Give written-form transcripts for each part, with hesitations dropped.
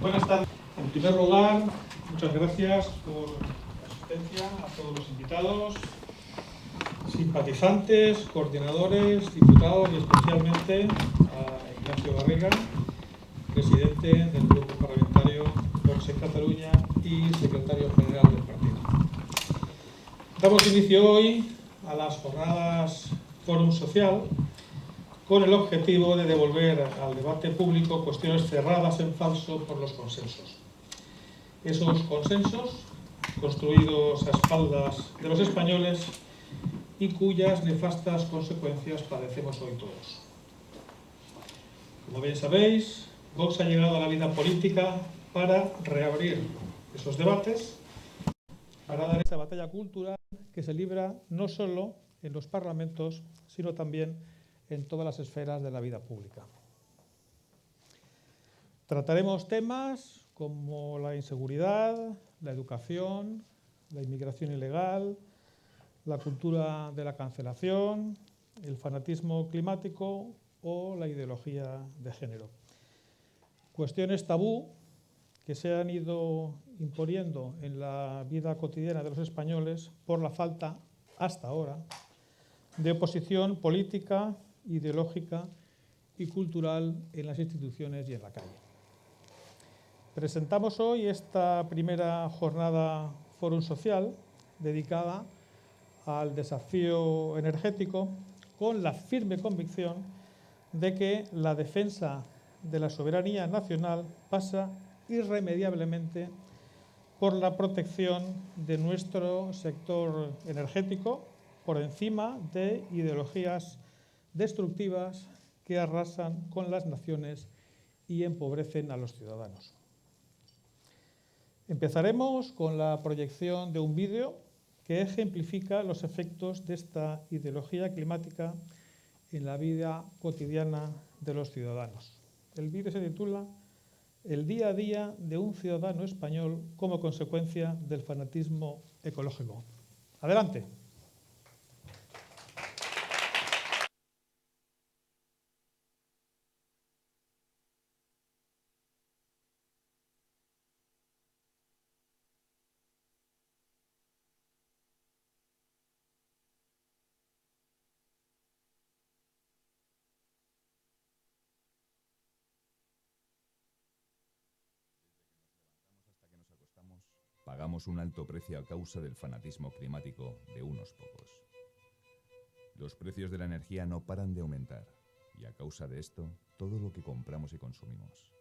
Buenas tardes. En primer lugar, muchas gracias por la asistencia a todos los invitados, simpatizantes, coordinadores, diputados y especialmente a Ignacio Garriga, presidente del Grupo Parlamentario Vox en Cataluña y secretario general del partido. Damos inicio hoy a las jornadas Fórum Social con el objetivo de devolver al debate público cuestiones cerradas en falso por los consensos. Esos consensos, construidos a espaldas de los españoles y cuyas nefastas consecuencias padecemos hoy todos. Como bien sabéis, Vox ha llegado a la vida política para reabrir esos debates, para dar esa batalla cultural que se libra no solo en los parlamentos, sino también en todas las esferas de la vida pública. Trataremos temas como la inseguridad, la educación, la inmigración ilegal, la cultura de la cancelación, el fanatismo climático o la ideología de género. Cuestiones tabú que se han ido imponiendo en la vida cotidiana de los españoles por la falta, hasta ahora, de oposición política, ideológica y cultural en las instituciones y en la calle. Presentamos hoy esta primera jornada Fórum Social dedicada al desafío energético con la firme convicción de que la defensa de la soberanía nacional pasa irremediablemente por la protección de nuestro sector energético por encima de ideologías destructivas que arrasan con las naciones y empobrecen a los ciudadanos. Empezaremos con la proyección de un vídeo que ejemplifica los efectos de esta ideología climática en la vida cotidiana de los ciudadanos. El vídeo se titula El día a día de un ciudadano español como consecuencia del fanatismo ecológico. Adelante. Pagamos un alto precio a causa del fanatismo climático de unos pocos. Los precios de la energía no paran de aumentar y a causa de esto, todo lo que compramos y consumimos.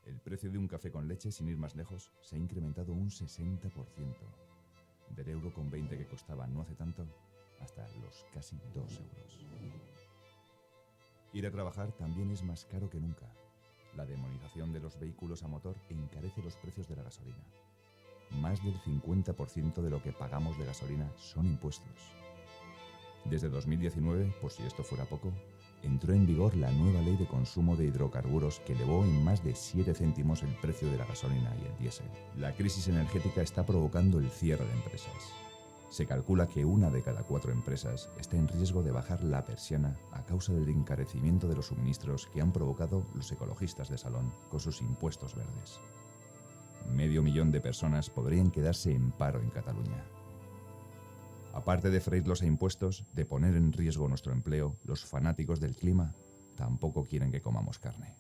El precio de un café con leche, sin ir más lejos, se ha incrementado un 60%, del €1,20 que costaba no hace tanto hasta los casi 2 euros. Ir a trabajar también es más caro que nunca. La demonización de los vehículos a motor encarece los precios de la gasolina. Más del 50% de lo que pagamos de gasolina son impuestos. Desde 2019, por si esto fuera poco, entró en vigor la nueva ley de consumo de hidrocarburos que elevó en más de 7 céntimos el precio de la gasolina y el diésel. La crisis energética está provocando el cierre de empresas. Se calcula que 1 de cada 4 empresas está en riesgo de bajar la persiana a causa del encarecimiento de los suministros que han provocado los ecologistas de salón con sus impuestos verdes. 500.000 de personas podrían quedarse en paro en Cataluña. Aparte de freírlos a impuestos, de poner en riesgo nuestro empleo, los fanáticos del clima tampoco quieren que comamos carne.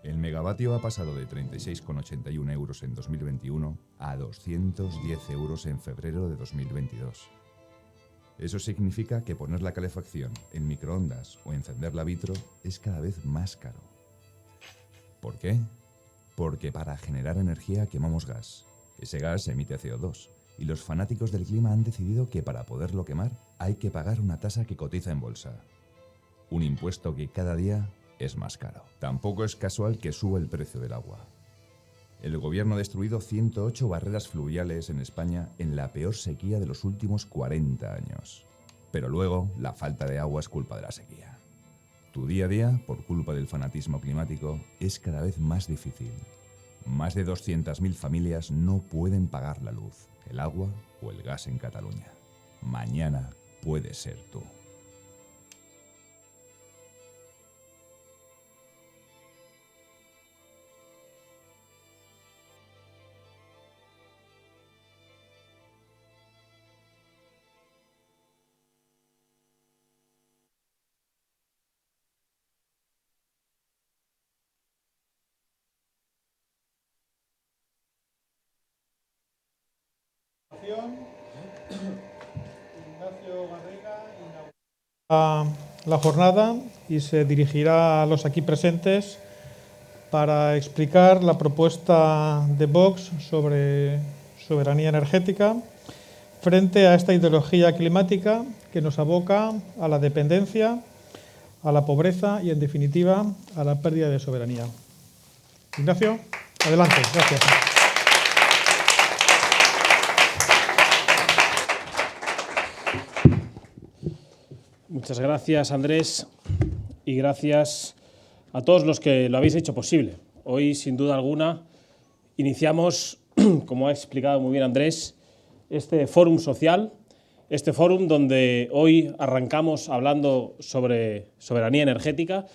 El megavatio ha pasado de 36,81 euros en 2021 a 210 euros en febrero de 2022. Eso significa que poner la calefacción en microondas o encender la vitro es cada vez más caro. ¿Por qué? Porque para generar energía quemamos gas. Ese gas emite CO2 y los fanáticos del clima han decidido que para poderlo quemar hay que pagar una tasa que cotiza en bolsa. Un impuesto que cada día es más caro. Tampoco es casual que suba el precio del agua. El gobierno ha destruido 108 barreras fluviales en España en la peor sequía de los últimos 40 años. Pero luego, la falta de agua es culpa de la sequía. Tu día a día, por culpa del fanatismo climático, es cada vez más difícil. Más de 200.000 familias no pueden pagar la luz, el agua o el gas en Cataluña. Mañana puedes ser tú. continuación, Ignacio Garriga inaugurará la jornada y se dirigirá a los aquí presentes para explicar la propuesta de Vox sobre soberanía energética frente a esta ideología climática que nos aboca a la dependencia, a la pobreza y, en definitiva, a la pérdida de soberanía. Ignacio, adelante. Gracias. Muchas gracias, Andrés, y gracias a todos los que lo habéis hecho posible. Hoy, sin duda alguna, iniciamos, como ha explicado muy bien Andrés, este fórum social, este fórum donde hoy arrancamos hablando sobre soberanía energética,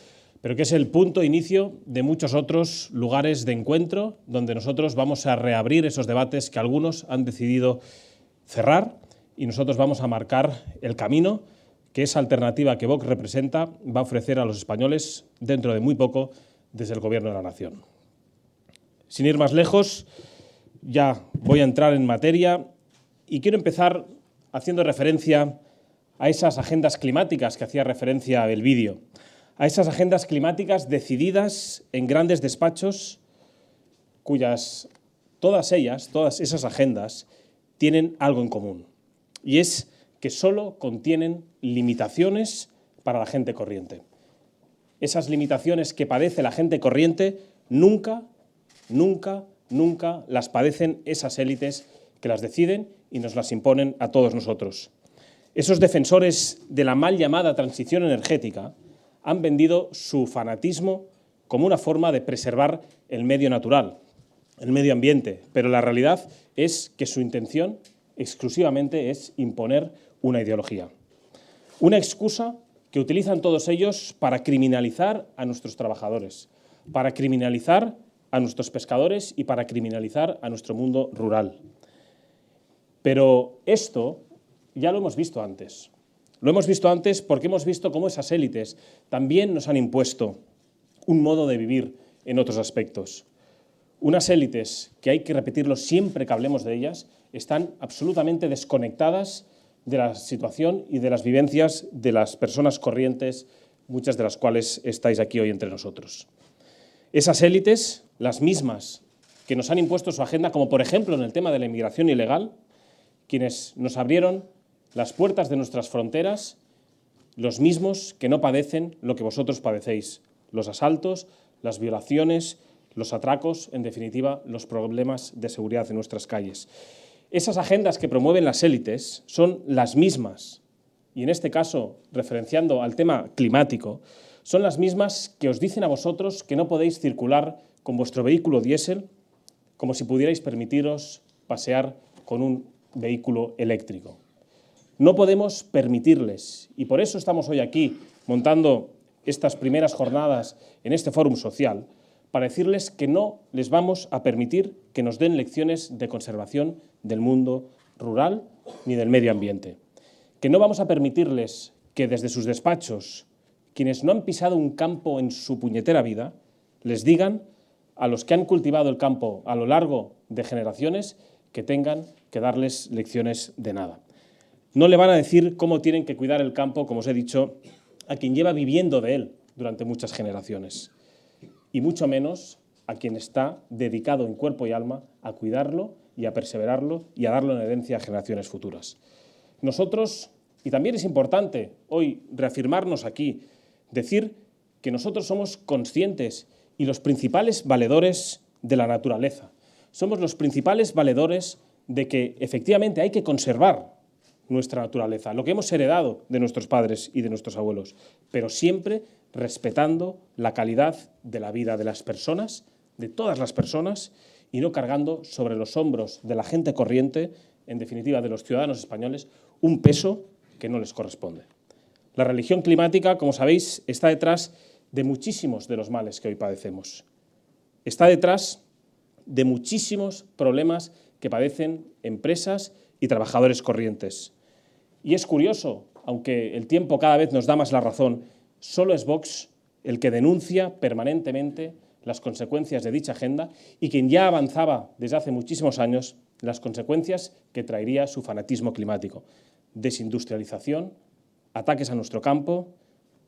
pero que es el punto inicio de muchos otros lugares de encuentro donde nosotros vamos a reabrir esos debates que algunos han decidido cerrar y nosotros vamos a marcar el camino que esa alternativa que Vox representa va a ofrecer a los españoles dentro de muy poco desde el Gobierno de la Nación. Sin ir más lejos, ya voy a entrar en materia y quiero empezar haciendo referencia a esas agendas climáticas que hacía referencia el vídeo, a esas agendas climáticas decididas en grandes despachos todas esas agendas tienen algo en común, y es que solo contienen limitaciones para la gente corriente. Esas limitaciones que padece la gente corriente nunca las padecen esas élites que las deciden y nos las imponen a todos nosotros. Esos defensores de la mal llamada transición energética han vendido su fanatismo como una forma de preservar el medio natural, el medio ambiente, pero la realidad es que su intención exclusivamente es imponer una ideología. Una excusa que utilizan todos ellos para criminalizar a nuestros trabajadores, para criminalizar a nuestros pescadores y para criminalizar a nuestro mundo rural. Pero esto ya lo hemos visto antes. Lo hemos visto antes porque hemos visto cómo esas élites también nos han impuesto un modo de vivir en otros aspectos. Unas élites que hay que repetirlo siempre que hablemos de ellas, están absolutamente desconectadas de la situación y de las vivencias de las personas corrientes, muchas de las cuales estáis aquí hoy entre nosotros. Esas élites, las mismas que nos han impuesto su agenda, como por ejemplo en el tema de la inmigración ilegal, quienes nos abrieron las puertas de nuestras fronteras, los mismos que no padecen lo que vosotros padecéis, los asaltos, las violaciones, los atracos, en definitiva, los problemas de seguridad en nuestras calles. Esas agendas que promueven las élites son las mismas, y en este caso, referenciando al tema climático, son las mismas que os dicen a vosotros que no podéis circular con vuestro vehículo diésel como si pudierais permitiros pasear con un vehículo eléctrico. No podemos permitirles, y por eso estamos hoy aquí montando estas primeras jornadas en este fórum social, para decirles que no les vamos a permitir que nos den lecciones de conservación del mundo rural ni del medio ambiente. Que no vamos a permitirles que desde sus despachos, quienes no han pisado un campo en su puñetera vida, les digan a los que han cultivado el campo a lo largo de generaciones que tengan que darles lecciones de nada. No le van a decir cómo tienen que cuidar el campo, como os he dicho, a quien lleva viviendo de él durante muchas generaciones. Y mucho menos a quien está dedicado en cuerpo y alma a cuidarlo y a perseverarlo y a darlo en herencia a generaciones futuras. Nosotros, y también es importante hoy reafirmarnos aquí, decir que nosotros somos conscientes y los principales valedores de la naturaleza. Somos los principales valedores de que efectivamente hay que conservar nuestra naturaleza, lo que hemos heredado de nuestros padres y de nuestros abuelos, pero siempre respetando la calidad de la vida de las personas, de todas las personas, y no cargando sobre los hombros de la gente corriente, en definitiva de los ciudadanos españoles, un peso que no les corresponde. La religión climática, como sabéis, está detrás de muchísimos de los males que hoy padecemos. Está detrás de muchísimos problemas que padecen empresas y trabajadores corrientes. Y es curioso, aunque el tiempo cada vez nos da más la razón, solo es Vox el que denuncia permanentemente las consecuencias de dicha agenda y quien ya avanzaba desde hace muchísimos años las consecuencias que traería su fanatismo climático. Desindustrialización, ataques a nuestro campo,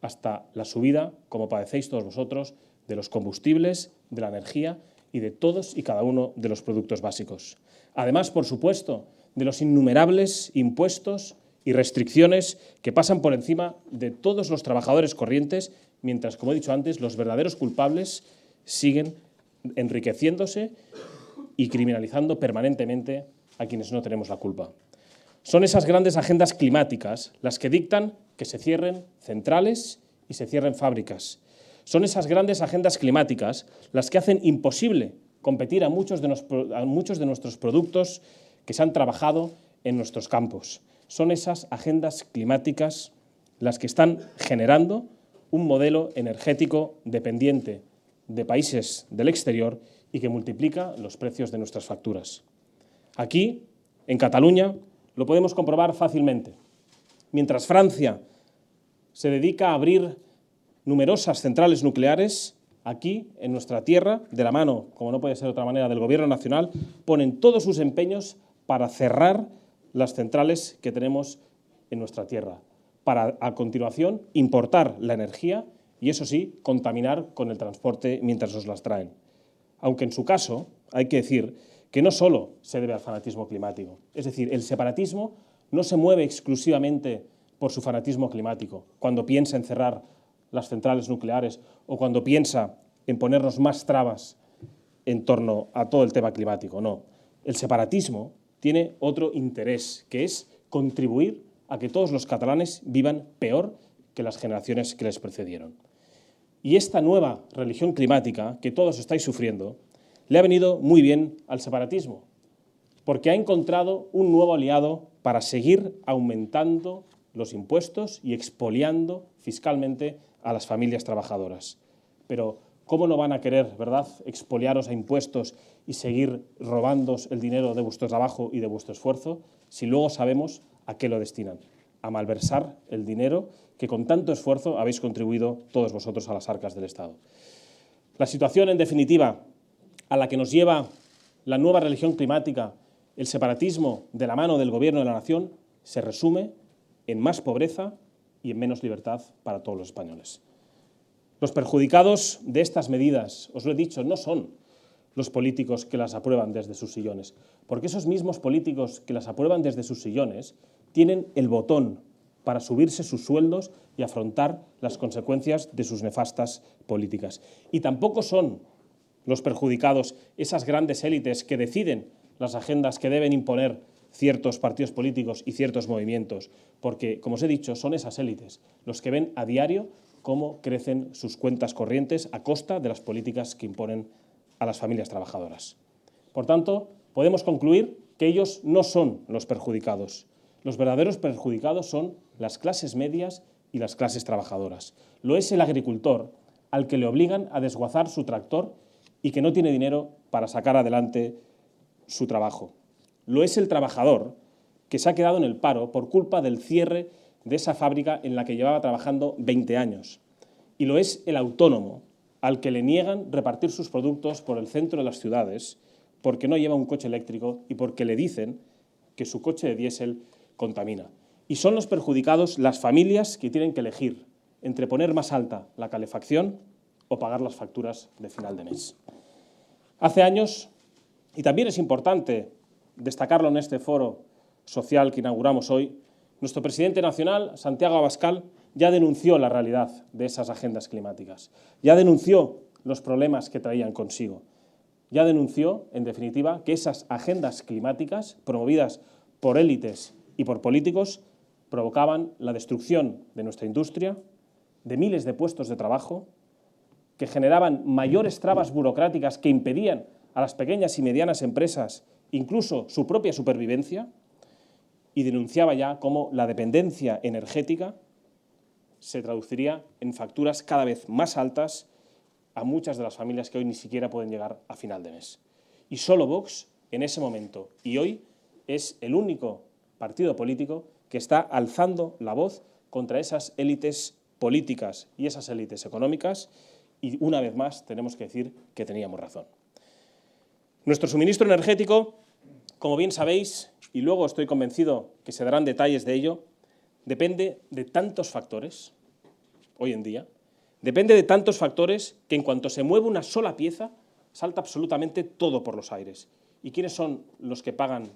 hasta la subida, como padecéis todos vosotros, de los combustibles, de la energía y de todos y cada uno de los productos básicos. Además, por supuesto, de los innumerables impuestos y restricciones que pasan por encima de todos los trabajadores corrientes, mientras, como he dicho antes, los verdaderos culpables siguen enriqueciéndose y criminalizando permanentemente a quienes no tenemos la culpa. Son esas grandes agendas climáticas las que dictan que se cierren centrales y se cierren fábricas. Son esas grandes agendas climáticas las que hacen imposible competir a muchos de nuestros productos que se han trabajado en nuestros campos. Son esas agendas climáticas las que están generando un modelo energético dependiente de países del exterior y que multiplica los precios de nuestras facturas. Aquí, en Cataluña, lo podemos comprobar fácilmente. Mientras Francia se dedica a abrir numerosas centrales nucleares, aquí, en nuestra tierra, de la mano, como no puede ser de otra manera, del Gobierno nacional, ponen todos sus empeños para cerrar las centrales que tenemos en nuestra tierra, para, a continuación, importar la energía y, eso sí, contaminar con el transporte mientras nos las traen. Aunque en su caso, hay que decir que no solo se debe al fanatismo climático. Es decir, el separatismo no se mueve exclusivamente por su fanatismo climático, cuando piensa en cerrar las centrales nucleares o cuando piensa en ponernos más trabas en torno a todo el tema climático. No, el separatismo tiene otro interés, que es contribuir a que todos los catalanes vivan peor que las generaciones que les precedieron. Y esta nueva religión climática que todos estáis sufriendo le ha venido muy bien al separatismo, porque ha encontrado un nuevo aliado para seguir aumentando los impuestos y expoliando fiscalmente a las familias trabajadoras. Pero ¿cómo no van a querer, verdad, expoliaros a impuestos y seguir robándoos el dinero de vuestro trabajo y de vuestro esfuerzo si luego sabemos a qué lo destinan? A malversar el dinero que con tanto esfuerzo habéis contribuido todos vosotros a las arcas del Estado. La situación, en definitiva, a la que nos lleva la nueva religión climática, el separatismo de la mano del Gobierno de la Nación, se resume en más pobreza y en menos libertad para todos los españoles. Los perjudicados de estas medidas, os lo he dicho, no son los políticos que las aprueban desde sus sillones, porque esos mismos políticos que las aprueban desde sus sillones tienen el botón para subirse sus sueldos y afrontar las consecuencias de sus nefastas políticas. Y tampoco son los perjudicados esas grandes élites que deciden las agendas que deben imponer ciertos partidos políticos y ciertos movimientos, porque, como os he dicho, son esas élites los que ven a diario cómo crecen sus cuentas corrientes a costa de las políticas que imponen a las familias trabajadoras. Por tanto, podemos concluir que ellos no son los perjudicados. Los verdaderos perjudicados son las clases medias y las clases trabajadoras. Lo es el agricultor, al que le obligan a desguazar su tractor y que no tiene dinero para sacar adelante su trabajo. Lo es el trabajador, que se ha quedado en el paro por culpa del cierre de esa fábrica en la que llevaba trabajando 20 años. Y lo es el autónomo, al que le niegan repartir sus productos por el centro de las ciudades porque no lleva un coche eléctrico y porque le dicen que su coche de diésel contamina. Y son los perjudicados las familias que tienen que elegir entre poner más alta la calefacción o pagar las facturas de final de mes. Hace años, y también es importante destacarlo en este foro social que inauguramos hoy, nuestro presidente nacional, Santiago Abascal, ya denunció la realidad de esas agendas climáticas, ya denunció los problemas que traían consigo, ya denunció, en definitiva, que esas agendas climáticas, promovidas por élites y por políticos, provocaban la destrucción de nuestra industria, de miles de puestos de trabajo, que generaban mayores trabas burocráticas que impedían a las pequeñas y medianas empresas incluso su propia supervivencia, y denunciaba ya cómo la dependencia energética se traduciría en facturas cada vez más altas a muchas de las familias que hoy ni siquiera pueden llegar a final de mes. Y solo Vox, en ese momento y hoy, es el único partido político que está alzando la voz contra esas élites políticas y esas élites económicas, y una vez más tenemos que decir que teníamos razón. Nuestro suministro energético, como bien sabéis, y luego estoy convencido que se darán detalles de ello, depende de tantos factores, hoy en día, depende de tantos factores que en cuanto se mueve una sola pieza, salta absolutamente todo por los aires. ¿Y quiénes son los que pagan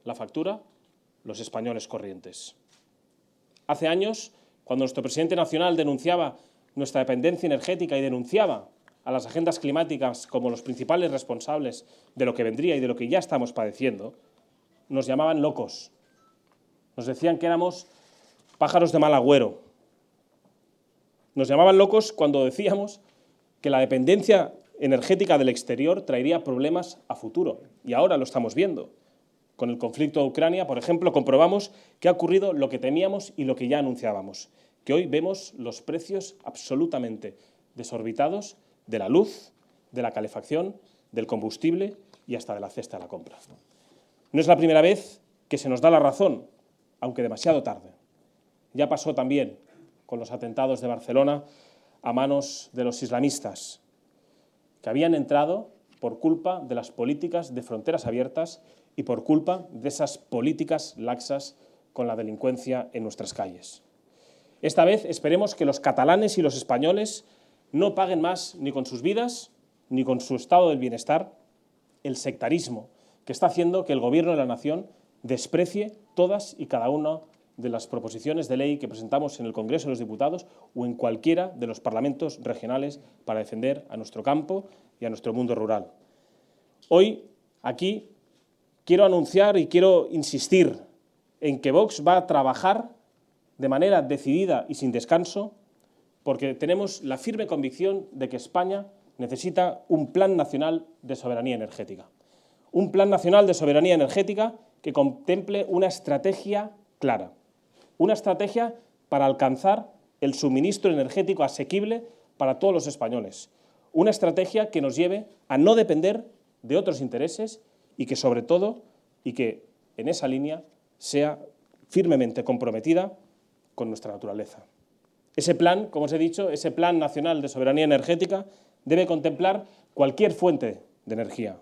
la factura? Los españoles corrientes. Hace años, cuando nuestro presidente nacional denunciaba nuestra dependencia energética y denunciaba a las agendas climáticas como los principales responsables de lo que vendría y de lo que ya estamos padeciendo, nos llamaban locos. Nos decían que éramos pájaros de mal agüero. Nos llamaban locos cuando decíamos que la dependencia energética del exterior traería problemas a futuro. Y ahora lo estamos viendo. Con el conflicto de Ucrania, por ejemplo, comprobamos que ha ocurrido lo que temíamos y lo que ya anunciábamos, que hoy vemos los precios absolutamente desorbitados de la luz, de la calefacción, del combustible y hasta de la cesta de la compra. No es la primera vez que se nos da la razón, aunque demasiado tarde. Ya pasó también con los atentados de Barcelona a manos de los islamistas, que habían entrado por culpa de las políticas de fronteras abiertas y por culpa de esas políticas laxas con la delincuencia en nuestras calles. Esta vez esperemos que los catalanes y los españoles no paguen más ni con sus vidas ni con su estado del bienestar el sectarismo que está haciendo que el Gobierno de la Nación desprecie todas y cada una de las proposiciones de ley que presentamos en el Congreso de los Diputados o en cualquiera de los parlamentos regionales para defender a nuestro campo y a nuestro mundo rural. Hoy, aquí, quiero anunciar y quiero insistir en que Vox va a trabajar de manera decidida y sin descanso porque tenemos la firme convicción de que España necesita un plan nacional de soberanía energética. Un plan nacional de soberanía energética que contemple una estrategia clara. Una estrategia para alcanzar el suministro energético asequible para todos los españoles. Una estrategia que nos lleve a no depender de otros intereses y que, sobre todo, y que en esa línea sea firmemente comprometida con nuestra naturaleza. Ese plan, como os he dicho, ese Plan Nacional de Soberanía Energética debe contemplar cualquier fuente de energía.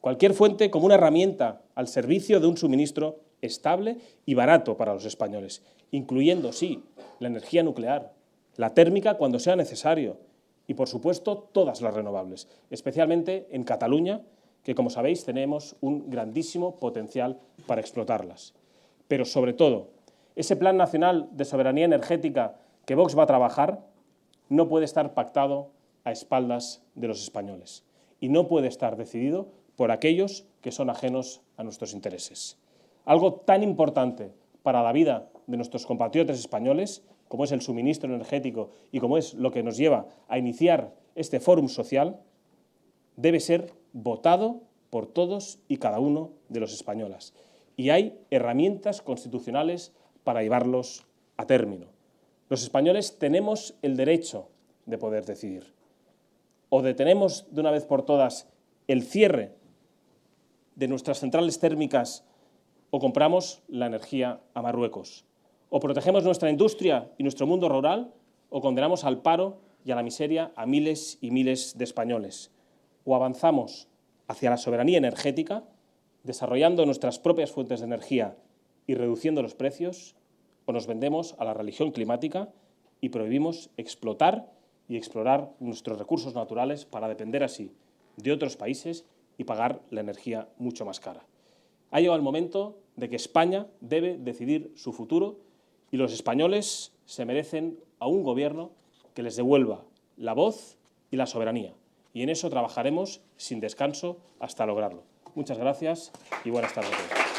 Cualquier fuente como una herramienta al servicio de un suministro estable y barato para los españoles, incluyendo, sí, la energía nuclear, la térmica cuando sea necesario y, por supuesto, todas las renovables, especialmente en Cataluña, que, como sabéis, tenemos un grandísimo potencial para explotarlas. Pero, sobre todo, ese Plan Nacional de Soberanía Energética que Vox va a trabajar no puede estar pactado a espaldas de los españoles y no puede estar decidido por aquellos que son ajenos a nuestros intereses. Algo tan importante para la vida de nuestros compatriotas españoles, como es el suministro energético y como es lo que nos lleva a iniciar este fórum social, debe ser votado por todos y cada uno de los españoles. Y hay herramientas constitucionales para llevarlos a término. Los españoles tenemos el derecho de poder decidir. O detenemos de una vez por todas el cierre de nuestras centrales térmicas o compramos la energía a Marruecos. O protegemos nuestra industria y nuestro mundo rural o condenamos al paro y a la miseria a miles y miles de españoles. O avanzamos hacia la soberanía energética, desarrollando nuestras propias fuentes de energía y reduciendo los precios, o nos vendemos a la religión climática y prohibimos explotar y explorar nuestros recursos naturales para depender así de otros países y pagar la energía mucho más cara. Ha llegado el momento de que España debe decidir su futuro y los españoles se merecen a un gobierno que les devuelva la voz y la soberanía. Y en eso trabajaremos sin descanso hasta lograrlo. Muchas gracias y buenas tardes a todos.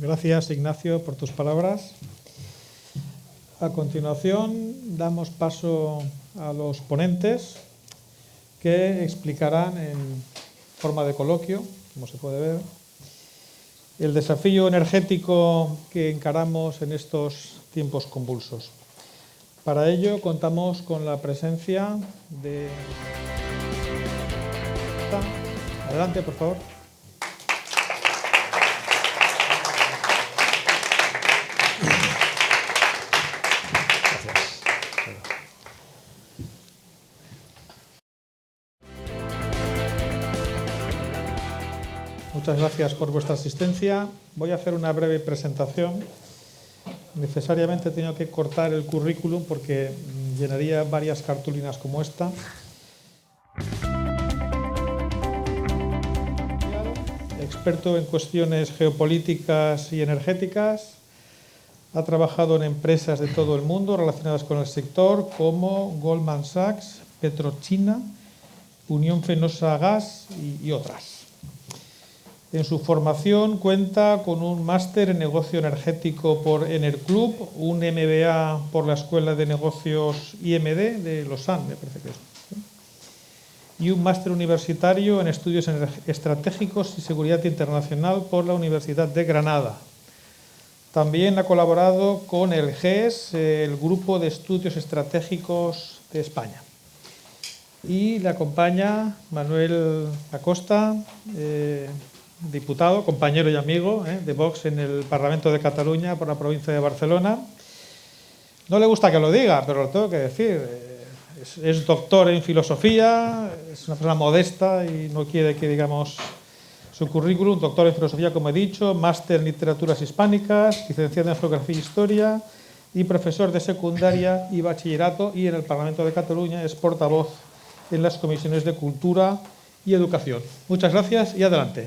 Gracias, Ignacio, por tus palabras. A continuación, damos paso a los ponentes que explicarán en forma de coloquio, como se puede ver, el desafío energético que encaramos en estos tiempos convulsos. Para ello contamos con la presencia de... Adelante, por favor. Muchas gracias por vuestra asistencia. Voy a hacer una breve presentación. Necesariamente he tenido que cortar el currículum porque llenaría varias cartulinas como esta. Experto en cuestiones geopolíticas y energéticas. Ha trabajado en empresas de todo el mundo relacionadas con el sector como Goldman Sachs, PetroChina, Unión Fenosa Gas y otras. En su formación cuenta con un máster en negocio energético por Enerclub, un MBA por la Escuela de Negocios IMD de Lausanne, me parece que es, y un máster universitario en estudios estratégicos y seguridad internacional por la Universidad de Granada. También ha colaborado con el GES, el Grupo de Estudios Estratégicos de España. Y le acompaña Manuel Acosta, diputado, compañero y amigo de Vox en el Parlamento de Cataluña por la provincia de Barcelona. No le gusta que lo diga, pero lo tengo que decir. Es doctor en filosofía, es una persona modesta y no quiere que digamos su currículum. Doctor en filosofía, como he dicho, máster en literaturas hispánicas, licenciado en geografía e historia y profesor de secundaria y bachillerato, y en el Parlamento de Cataluña es portavoz en las comisiones de Cultura y Educación. Muchas gracias y adelante.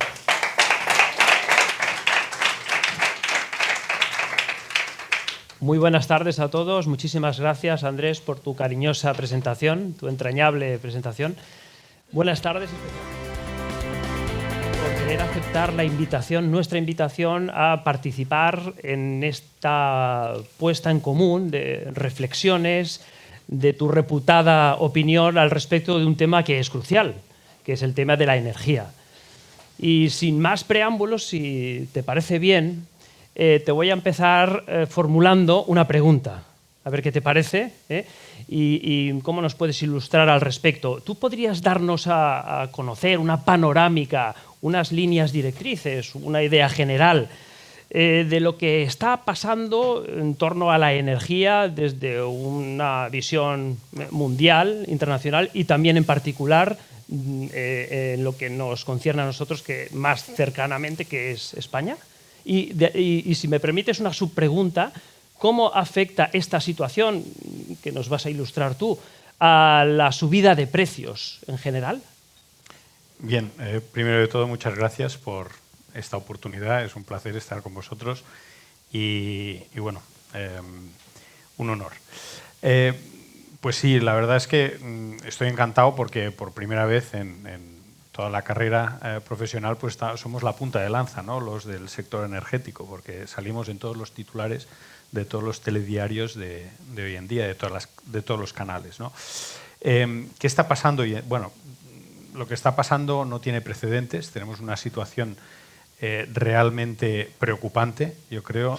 Muy buenas tardes a todos. Muchísimas gracias, Andrés, por tu cariñosa presentación, tu entrañable presentación. Buenas tardes por querer aceptar la invitación, nuestra invitación a participar en esta puesta en común de reflexiones, de tu reputada opinión al respecto de un tema que es crucial, que es el tema de la energía. Y sin más preámbulos, si te parece bien, te voy a empezar formulando una pregunta, a ver qué te parece, y cómo nos puedes ilustrar al respecto. ¿Tú podrías darnos a conocer una panorámica, unas líneas directrices, una idea general de lo que está pasando en torno a la energía desde una visión mundial, internacional, y también en particular en lo que nos concierne a nosotros que más cercanamente, que es España? Y si me permites una subpregunta, ¿cómo afecta esta situación, que nos vas a ilustrar tú, a la subida de precios en general? Bien, primero de todo, muchas gracias por esta oportunidad. Es un placer estar con vosotros y bueno, un honor. Pues sí, la verdad es que estoy encantado porque por primera vez en toda la carrera profesional pues somos la punta de lanza, ¿no? Los del sector energético, porque salimos en todos los titulares de todos los telediarios de hoy en día, de todos los canales, ¿no? ¿Qué está pasando? Bueno, lo que está pasando no tiene precedentes. Tenemos una situación realmente preocupante, yo creo,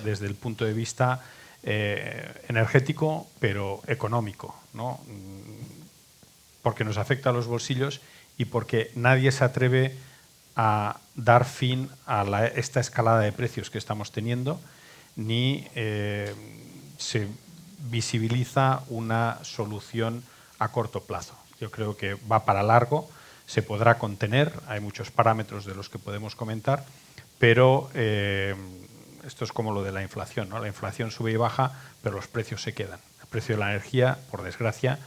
desde el punto de vista energético, pero económico, ¿no? Porque nos afecta a los bolsillos y porque nadie se atreve a dar fin a esta escalada de precios que estamos teniendo, ni se visibiliza una solución a corto plazo. Yo creo que va para largo, se podrá contener, hay muchos parámetros de los que podemos comentar, pero esto es como lo de la inflación, ¿no? La inflación sube y baja, pero los precios se quedan. El precio de la energía, por desgracia,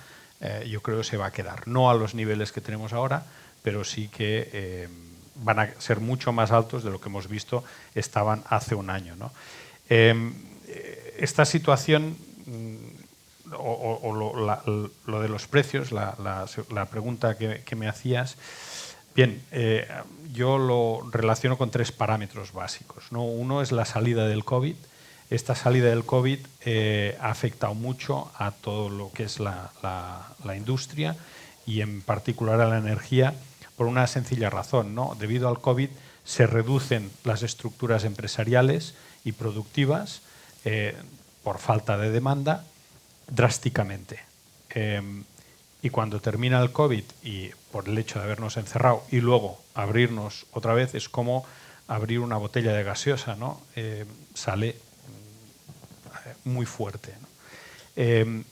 yo creo que se va a quedar. No a los niveles que tenemos ahora, pero sí que van a ser mucho más altos de lo que hemos visto estaban hace un año, ¿no? Esta situación, lo de los precios, la pregunta que me hacías, Bien, yo lo relaciono con 3 parámetros básicos, ¿no? Uno es la salida del COVID. Esta salida del COVID ha afectado mucho a todo lo que es la industria y en particular a la energía por una sencilla razón, ¿no? Debido al COVID se reducen las estructuras empresariales y productivas por falta de demanda drásticamente. Y cuando termina el COVID y por el hecho de habernos encerrado y luego abrirnos otra vez, es como abrir una botella de gaseosa, ¿no? Sale muy fuerte, ¿no?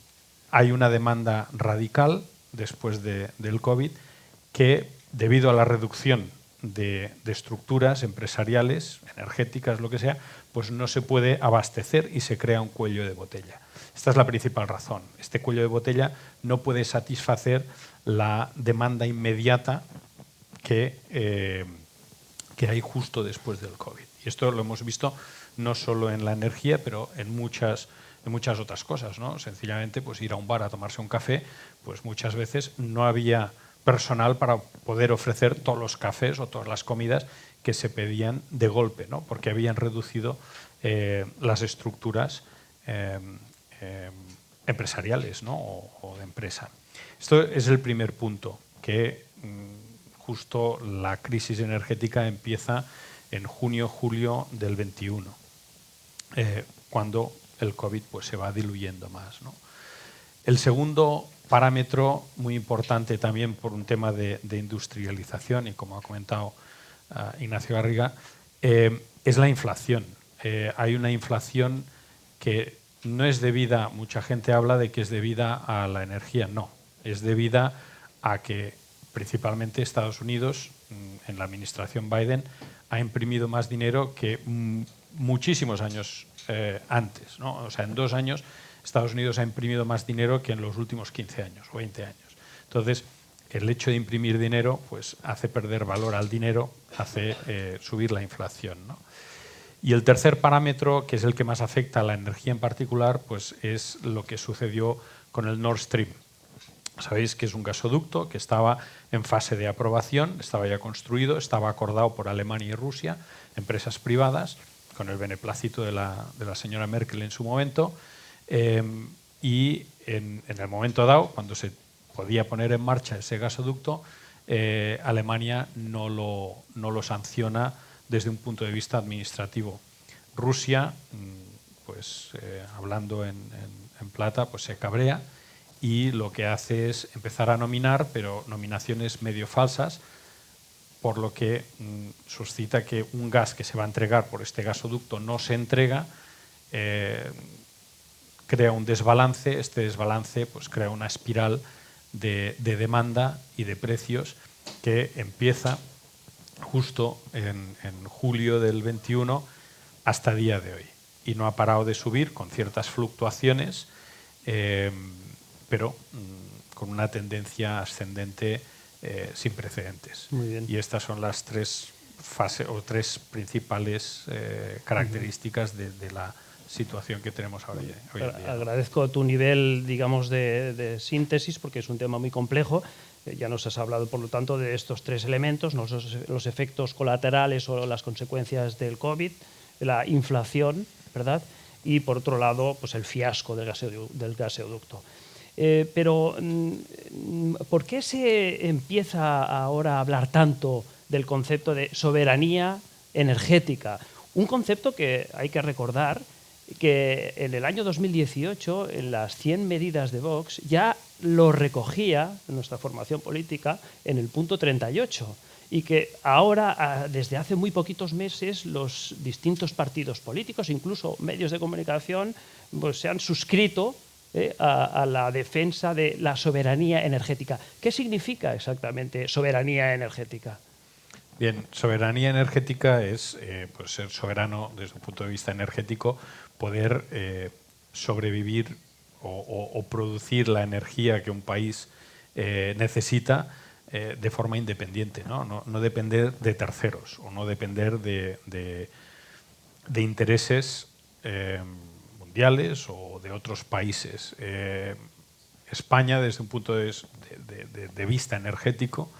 Hay una demanda radical después del COVID que, debido a la reducción de estructuras empresariales, energéticas, lo que sea, pues no se puede abastecer y se crea un cuello de botella. Esta es la principal razón. Este cuello de botella no puede satisfacer la demanda inmediata que hay justo después del COVID. Y esto lo hemos visto no solo en la energía, pero en muchas otras cosas, ¿no? Sencillamente, pues ir a un bar a tomarse un café, pues muchas veces no había personal para poder ofrecer todos los cafés o todas las comidas que se pedían de golpe, ¿no? Porque habían reducido las estructuras empresariales, ¿no? o de empresa. Esto es el primer punto, que justo la crisis energética empieza en junio-julio del 21, cuando el COVID pues, se va diluyendo más, ¿no? El segundo parámetro, muy importante también por un tema de industrialización, y como ha comentado Ignacio Garriga, es la inflación. Hay una inflación que no es debida, mucha gente habla de que es debida a la energía, no, es debida a que principalmente Estados Unidos, en la administración Biden, ha imprimido más dinero que muchísimos años antes, ¿no? O sea, en 2 años Estados Unidos ha imprimido más dinero que en los últimos 15 años o 20 años. Entonces, el hecho de imprimir dinero pues, hace perder valor al dinero, hace subir la inflación, ¿no? Y el tercer parámetro, que es el que más afecta a la energía en particular, pues es lo que sucedió con el Nord Stream. Sabéis que es un gasoducto que estaba en fase de aprobación, estaba ya construido, estaba acordado por Alemania y Rusia, empresas privadas, con el beneplácito de la señora Merkel en su momento, y en el momento dado, cuando se podía poner en marcha ese gasoducto, Alemania no lo sanciona desde un punto de vista administrativo. Rusia, pues hablando en plata, pues se cabrea y lo que hace es empezar a nominar, pero nominaciones medio falsas, por lo que suscita que un gas que se va a entregar por este gasoducto no se entrega, crea un desbalance. Este desbalance pues, crea una espiral de demanda y de precios que empieza justo en julio del 21 hasta el día de hoy. Y no ha parado de subir con ciertas fluctuaciones, pero con una tendencia ascendente sin precedentes. Muy bien. Y estas son las 3 fases o 3 principales características de la situación que tenemos ahora hoy en día. Agradezco tu nivel, digamos, de síntesis, porque es un tema muy complejo. Ya nos has hablado, por lo tanto, de estos 3 elementos, ¿no? Los efectos colaterales o las consecuencias del COVID, la inflación, ¿verdad? Y, por otro lado, pues el fiasco del gasoducto. Pero, ¿por qué se empieza ahora a hablar tanto del concepto de soberanía energética? Un concepto que hay que recordar que en el año 2018, en las 100 medidas de Vox, ya lo recogía nuestra formación política en el punto 38, y que ahora, desde hace muy poquitos meses, los distintos partidos políticos, incluso medios de comunicación, pues se han suscrito a la defensa de la soberanía energética. ¿Qué significa exactamente soberanía energética? Bien, soberanía energética es pues ser soberano desde un punto de vista energético, poder sobrevivir o producir la energía que un país necesita de forma independiente, ¿no? No depender de terceros o no depender de intereses mundiales o de otros países. España, desde un punto de vista energético,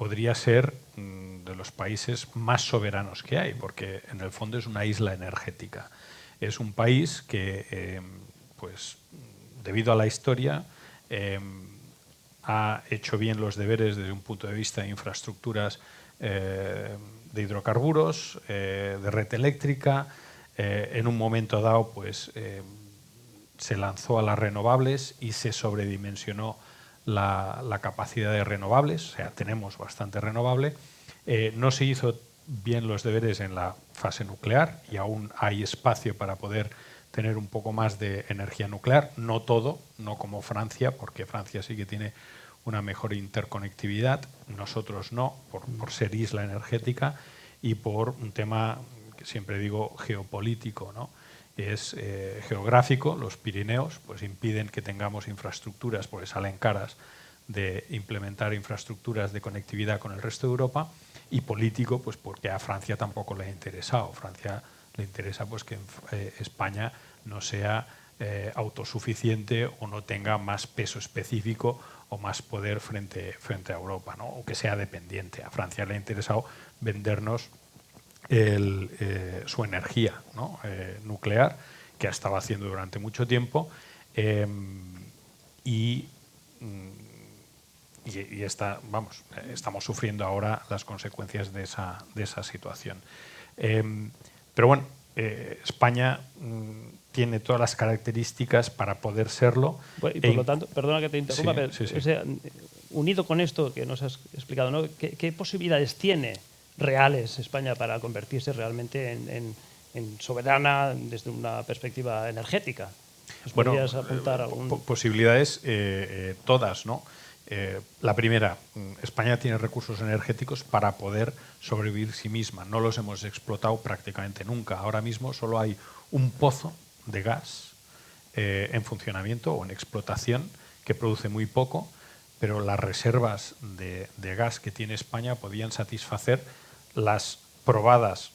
podría ser de los países más soberanos que hay, porque en el fondo es una isla energética. Es un país que, pues, debido a la historia, ha hecho bien los deberes desde un punto de vista de infraestructuras de hidrocarburos, de red eléctrica. En un momento dado, pues, se lanzó a las renovables y se sobredimensionó la capacidad de renovables, o sea, tenemos bastante renovable. No se hizo bien los deberes en la fase nuclear y aún hay espacio para poder tener un poco más de energía nuclear, no todo, no como Francia, porque Francia sí que tiene una mejor interconectividad, nosotros no, por ser isla energética y por un tema que siempre digo geopolítico, ¿no? Es geográfico. Los Pirineos pues impiden que tengamos infraestructuras porque salen caras de implementar infraestructuras de conectividad con el resto de Europa, y político pues porque a Francia tampoco le ha interesado. Francia le interesa pues que España no sea autosuficiente o no tenga más peso específico o más poder frente a Europa, ¿no? O que sea dependiente. A Francia le ha interesado vendernos su energía, ¿no? Nuclear, que ha estado haciendo durante mucho tiempo, y estamos sufriendo ahora las consecuencias de esa situación. Pero bueno, España tiene todas las características para poder serlo. Bueno, y por lo tanto, perdona que te interrumpa, pero, sí. O sea, unido con esto que nos has explicado, ¿no? ¿Qué posibilidades tiene reales España para convertirse realmente en soberana desde una perspectiva energética? ¿Podrías apuntar algún? Posibilidades todas, ¿no? La primera, España tiene recursos energéticos para poder sobrevivir sí misma. No los hemos explotado prácticamente nunca. Ahora mismo solo hay un pozo de gas en funcionamiento o en explotación que produce muy poco, pero las reservas de gas que tiene España podían satisfacer las probadas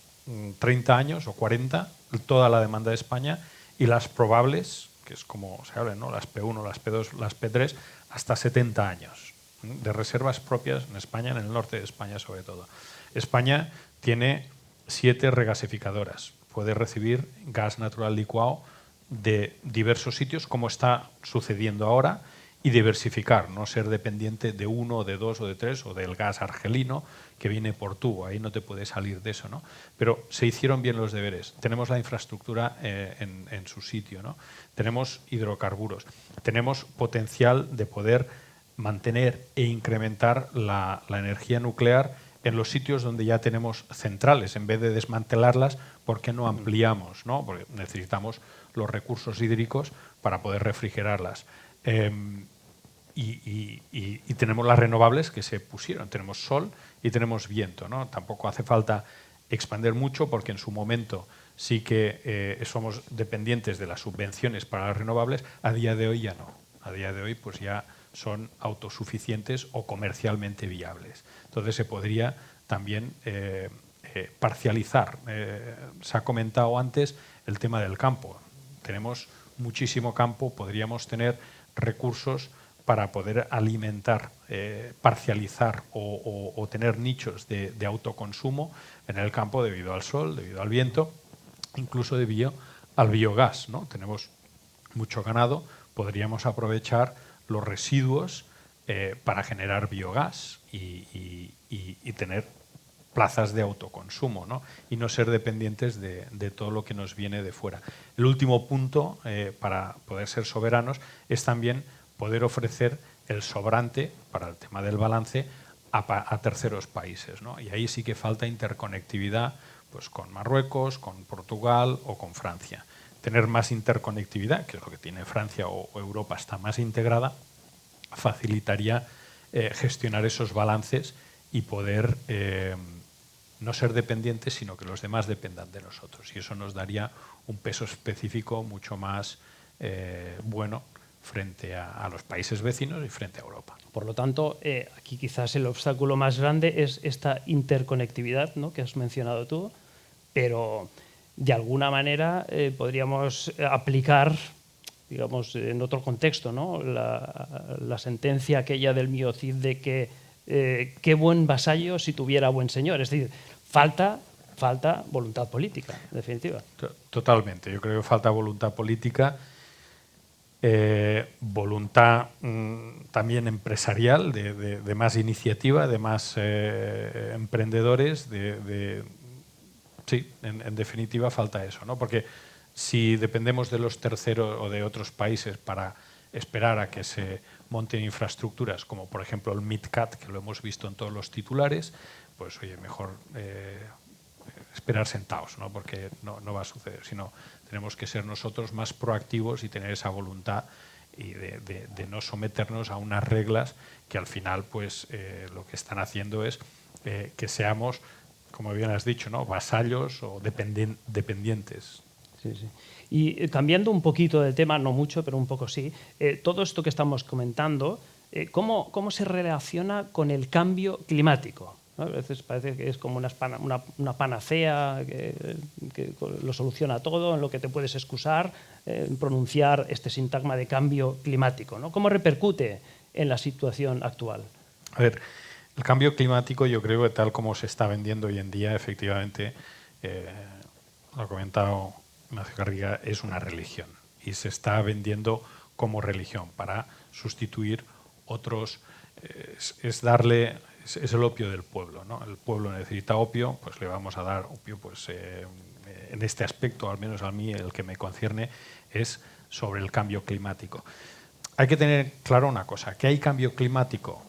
30 años o 40, toda la demanda de España, y las probables, que es como se habla, ¿no? Las P1, las P2, las P3, hasta 70 años de reservas propias en España, en el norte de España sobre todo. España tiene 7 regasificadoras, puede recibir gas natural licuado de diversos sitios, como está sucediendo ahora, y diversificar, no ser dependiente de uno, de dos o de tres, o del gas argelino que viene por tubo. Ahí no te puedes salir de eso, ¿no? Pero se hicieron bien los deberes. Tenemos la infraestructura en su sitio, ¿no? Tenemos hidrocarburos. Tenemos potencial de poder mantener e incrementar la energía nuclear en los sitios donde ya tenemos centrales. En vez de desmantelarlas, ¿por qué no ampliamos, ¿no? Porque necesitamos los recursos hídricos para poder refrigerarlas. Y tenemos las renovables que se pusieron, tenemos sol y tenemos viento, ¿no? Tampoco hace falta expandir mucho porque en su momento sí que somos dependientes de las subvenciones para las renovables. A día de hoy ya no, a día de hoy pues ya son autosuficientes o comercialmente viables. Entonces se podría también parcializar. Se ha comentado antes el tema del campo. Tenemos muchísimo campo, podríamos tener recursos para poder alimentar, parcializar o tener nichos de autoconsumo en el campo debido al sol, debido al viento, incluso debido al biogás, ¿no? Tenemos mucho ganado, podríamos aprovechar los residuos para generar biogás y tener plazas de autoconsumo, ¿no? Y no ser dependientes de todo lo que nos viene de fuera. El último punto para poder ser soberanos es también poder ofrecer el sobrante para el tema del balance a terceros países, ¿no? Y ahí sí que falta interconectividad pues, con Marruecos, con Portugal o con Francia. Tener más interconectividad, que es lo que tiene Francia o Europa está más integrada, facilitaría gestionar esos balances y poder no ser dependientes, sino que los demás dependan de nosotros. Y eso nos daría un peso específico mucho más bueno frente a los países vecinos y frente a Europa. Por lo tanto, aquí quizás el obstáculo más grande es esta interconectividad, ¿no?, que has mencionado tú, pero de alguna manera podríamos aplicar, digamos, en otro contexto, ¿no?, la sentencia aquella del Miocid de que qué buen vasallo si tuviera buen señor. Es decir, falta voluntad política, en definitiva. Totalmente. Yo creo que falta voluntad política, voluntad también empresarial, de más iniciativa, de más emprendedores, sí, en definitiva falta eso, ¿no? Porque si dependemos de los terceros o de otros países para esperar a que se monten infraestructuras, como por ejemplo el MidCat, que lo hemos visto en todos los titulares, pues oye, mejor esperar sentados, ¿no? Porque no va a suceder, sino tenemos que ser nosotros más proactivos y tener esa voluntad y de no someternos a unas reglas que al final pues lo que están haciendo es que seamos, como bien has dicho, ¿no?, vasallos o dependientes. Sí, sí. Y cambiando un poquito de tema, no mucho, pero un poco sí, todo esto que estamos comentando, ¿cómo se relaciona con el cambio climático? ¿No? A veces parece que es como una panacea que lo soluciona todo, en lo que te puedes excusar en pronunciar este sintagma de cambio climático, ¿no? ¿Cómo repercute en la situación actual? A ver, el cambio climático, yo creo que tal como se está vendiendo hoy en día, efectivamente, lo ha comentado Ignacio Garriga, es una religión y se está vendiendo como religión para sustituir otros, es el opio del pueblo, ¿no? El pueblo necesita opio, pues le vamos a dar opio, pues en este aspecto, al menos a mí, el que me concierne, es sobre el cambio climático. Hay que tener claro una cosa, que hay cambio climático,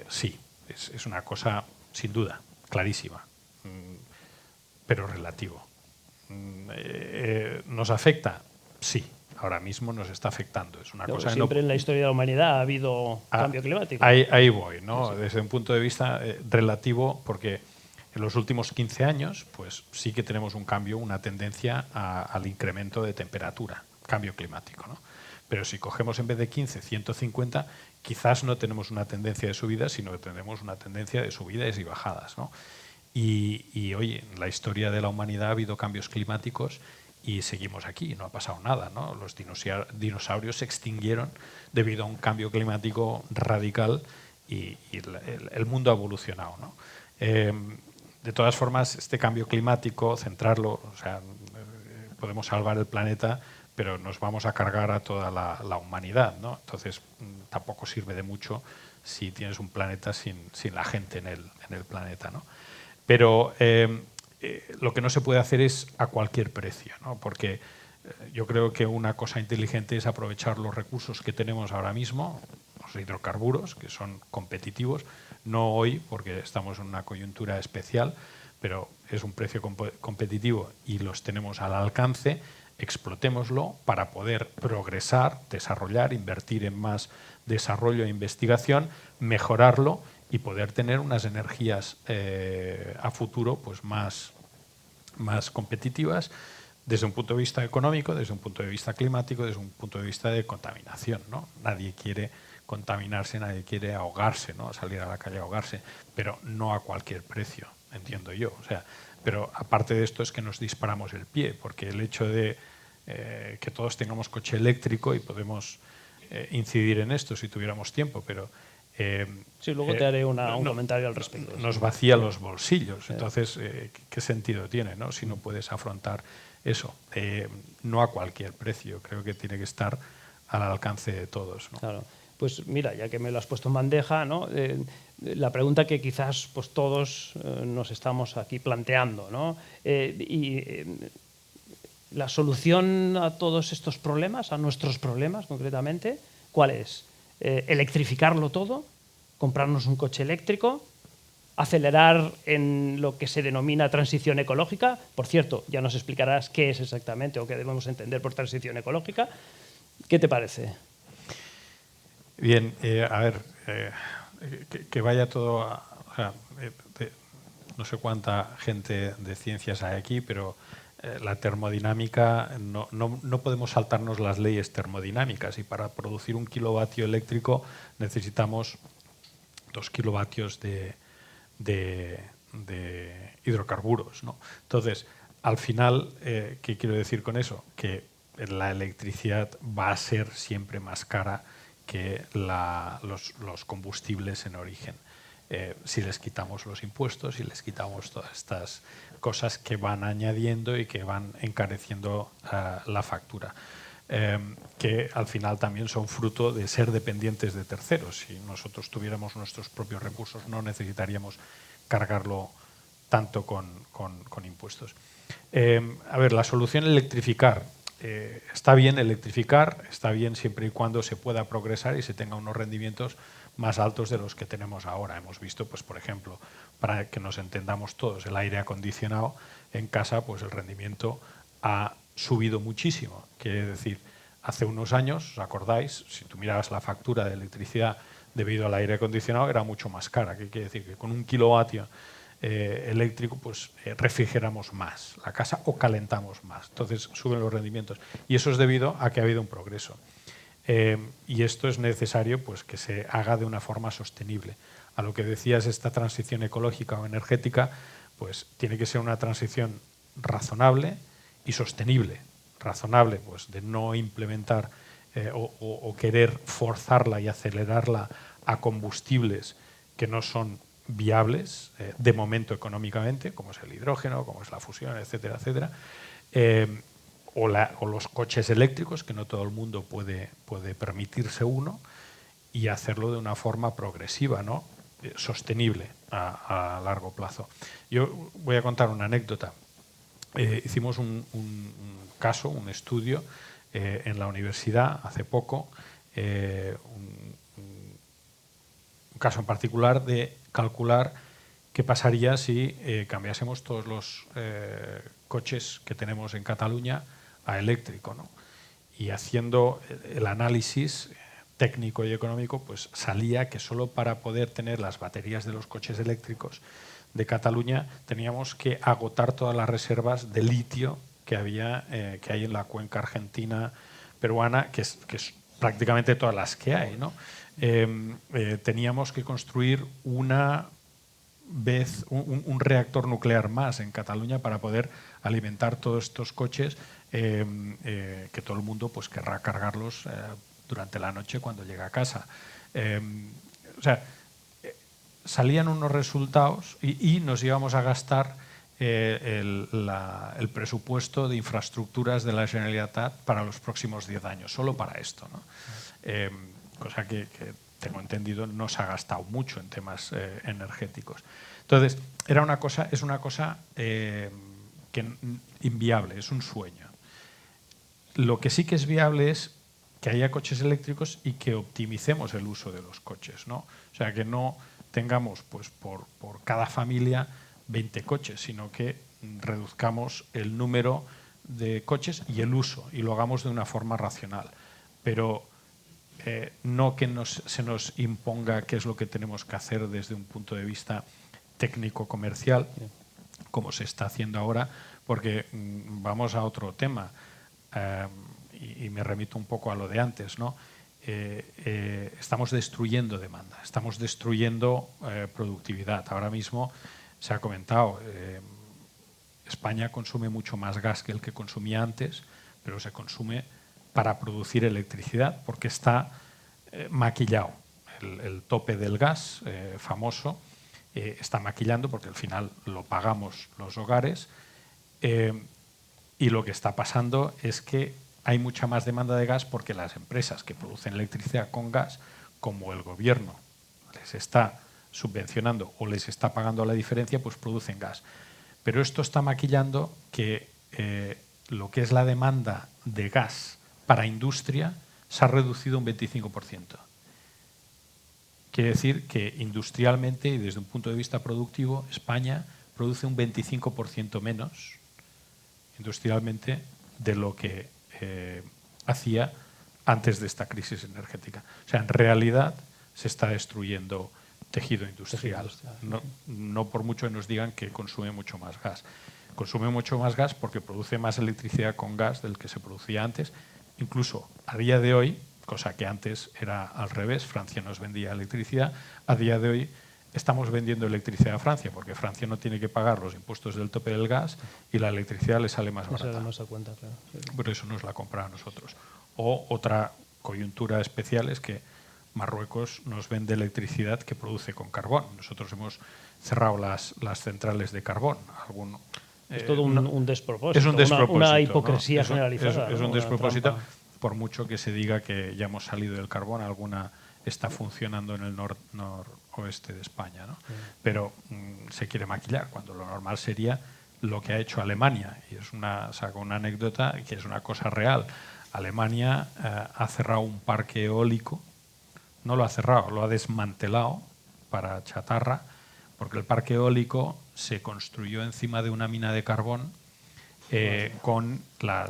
sí, es una cosa sin duda, clarísima, pero relativo. ¿Nos afecta? Sí, ahora mismo nos está afectando. Es una cosa siempre en la historia de la humanidad ha habido cambio climático. Ahí voy, ¿no? Sí. Desde un punto de vista relativo, porque en los últimos 15 años pues sí que tenemos un cambio, una tendencia al incremento de temperatura, cambio climático, ¿no? Pero si cogemos en vez de 15, 150, quizás no tenemos una tendencia de subida, sino que tenemos una tendencia de subidas y bajadas, ¿no? Y oye, en la historia de la humanidad ha habido cambios climáticos y seguimos aquí, no ha pasado nada, ¿no? Los dinosaurios se extinguieron debido a un cambio climático radical y el mundo ha evolucionado, ¿no? De todas formas, este cambio climático, centrarlo, o sea, podemos salvar el planeta, pero nos vamos a cargar a toda la humanidad, ¿no? Entonces, tampoco sirve de mucho si tienes un planeta sin la gente en el planeta, ¿no? Pero lo que no se puede hacer es a cualquier precio, ¿no? Porque yo creo que una cosa inteligente es aprovechar los recursos que tenemos ahora mismo, los hidrocarburos, que son competitivos, no hoy porque estamos en una coyuntura especial, pero es un precio competitivo y los tenemos al alcance, explotémoslo para poder progresar, desarrollar, invertir en más desarrollo e investigación, mejorarlo y poder tener unas energías a futuro pues más competitivas desde un punto de vista económico, desde un punto de vista climático, desde un punto de vista de contaminación, ¿no? Nadie quiere contaminarse, nadie quiere ahogarse, ¿no? Salir a la calle a ahogarse, pero no a cualquier precio, entiendo yo. O sea, pero aparte de esto es que nos disparamos el pie, porque el hecho de que todos tengamos coche eléctrico y podemos incidir en esto si tuviéramos tiempo, pero sí, luego te haré un comentario al respecto. Nos vacía los bolsillos. Entonces, ¿qué sentido tiene, ¿no? Si no puedes afrontar eso? No a cualquier precio. Creo que tiene que estar al alcance de todos, ¿no? Claro. Pues mira, ya que me lo has puesto en bandeja, ¿no? La pregunta que quizás pues, todos nos estamos aquí planteando, ¿no? La solución a todos estos problemas, a nuestros problemas concretamente, ¿cuál es? Electrificarlo todo, comprarnos un coche eléctrico, acelerar en lo que se denomina transición ecológica. Por cierto, ya nos explicarás qué es exactamente o qué debemos entender por transición ecológica. ¿Qué te parece? Bien, a ver, que vaya todo o sea, no sé cuánta gente de ciencias hay aquí, pero la termodinámica, no podemos saltarnos las leyes termodinámicas y para producir 1 kilovatio eléctrico necesitamos 2 kilovatios de hidrocarburos, ¿no? Entonces, al final, ¿qué quiero decir con eso? Que la electricidad va a ser siempre más cara que los combustibles en origen. si les quitamos los impuestos, si les quitamos todas estas cosas que van añadiendo y que van encareciendo la factura. Que al final también son fruto de ser dependientes de terceros. Si nosotros tuviéramos nuestros propios recursos, no necesitaríamos cargarlo tanto con impuestos. A ver, la solución electrificar. Está bien electrificar, está bien siempre y cuando se pueda progresar y se tenga unos rendimientos más altos de los que tenemos ahora. Hemos visto, pues, por ejemplo, para que nos entendamos todos, el aire acondicionado en casa, pues el rendimiento ha subido muchísimo. Quiere decir, hace unos años, ¿os acordáis? Si tú mirabas la factura de electricidad debido al aire acondicionado, era mucho más cara. ¿Qué quiere decir? Que con 1 kilovatio eléctrico, pues refrigeramos más la casa o calentamos más. Entonces suben los rendimientos. Y eso es debido a que ha habido un progreso. Y esto es necesario, pues, que se haga de una forma sostenible. A lo que decías, esta transición ecológica o energética, pues tiene que ser una transición razonable y sostenible. Razonable, pues de no implementar o querer forzarla y acelerarla a combustibles que no son viables de momento económicamente, como es el hidrógeno, como es la fusión, etcétera, etcétera, o los coches eléctricos, que no todo el mundo puede permitirse uno, y hacerlo de una forma progresiva, ¿no? Sostenible a largo plazo. Yo voy a contar una anécdota. Hicimos un caso, un estudio en la universidad hace poco, un caso en particular de calcular qué pasaría si cambiásemos todos los coches que tenemos en Cataluña a eléctrico, ¿no? Y haciendo el análisis técnico y económico, pues salía que solo para poder tener las baterías de los coches eléctricos de Cataluña teníamos que agotar todas las reservas de litio que hay en la cuenca argentina, peruana, que es prácticamente todas las que hay, ¿no? Teníamos que construir un reactor nuclear más en Cataluña para poder alimentar todos estos coches que todo el mundo, pues, querrá cargarlos durante la noche cuando llega a casa. O sea, salían unos resultados y nos íbamos a gastar el presupuesto de infraestructuras de la Generalitat para los próximos 10 años, solo para esto, ¿no? Cosa que tengo entendido no se ha gastado mucho en temas energéticos. Entonces, es una cosa inviable, es un sueño. Lo que sí que es viable es que haya coches eléctricos y que optimicemos el uso de los coches, ¿no? O sea, que no tengamos, pues, por cada familia 20 coches, sino que reduzcamos el número de coches y el uso, y lo hagamos de una forma racional. Pero no que se nos imponga qué es lo que tenemos que hacer desde un punto de vista técnico-comercial, como se está haciendo ahora, porque vamos a otro tema, y me remito un poco a lo de antes, ¿no? Estamos destruyendo demanda, estamos destruyendo productividad. Ahora mismo se ha comentado, España consume mucho más gas que el que consumía antes, pero se consume para producir electricidad porque está maquillado. El tope del gas famoso está maquillando porque al final lo pagamos los hogares, y lo que está pasando es que hay mucha más demanda de gas porque las empresas que producen electricidad con gas, como el gobierno les está subvencionando o les está pagando la diferencia, pues producen gas. Pero esto está maquillando que lo que es la demanda de gas para industria se ha reducido un 25%. Quiere decir que industrialmente y desde un punto de vista productivo, España produce un 25% menos industrialmente de lo que hacía antes de esta crisis energética. O sea, en realidad se está destruyendo tejido industrial. No por mucho que nos digan que consume mucho más gas. Consume mucho más gas porque produce más electricidad con gas del que se producía antes. Incluso a día de hoy, cosa que antes era al revés, Francia nos vendía electricidad, a día de hoy estamos vendiendo electricidad a Francia porque Francia no tiene que pagar los impuestos del tope del gas y la electricidad le sale más barata. Más a cuenta, claro. Sí. Por eso nos la compra a nosotros. O otra coyuntura especial es que Marruecos nos vende electricidad que produce con carbón. Nosotros hemos cerrado las centrales de carbón. Es todo un despropósito, es un despropósito, una hipocresía ¿no? generalizada. Es un Una despropósito, trampa. por mucho que se diga que ya hemos salido del carbón, alguna está funcionando en el noroeste de España, ¿no? Pero se quiere maquillar, cuando lo normal sería lo que ha hecho Alemania. Y saco una anécdota que es una cosa real. Alemania ha cerrado un parque eólico, no lo ha cerrado, lo ha desmantelado para chatarra, porque el parque eólico se construyó encima de una mina de carbón con la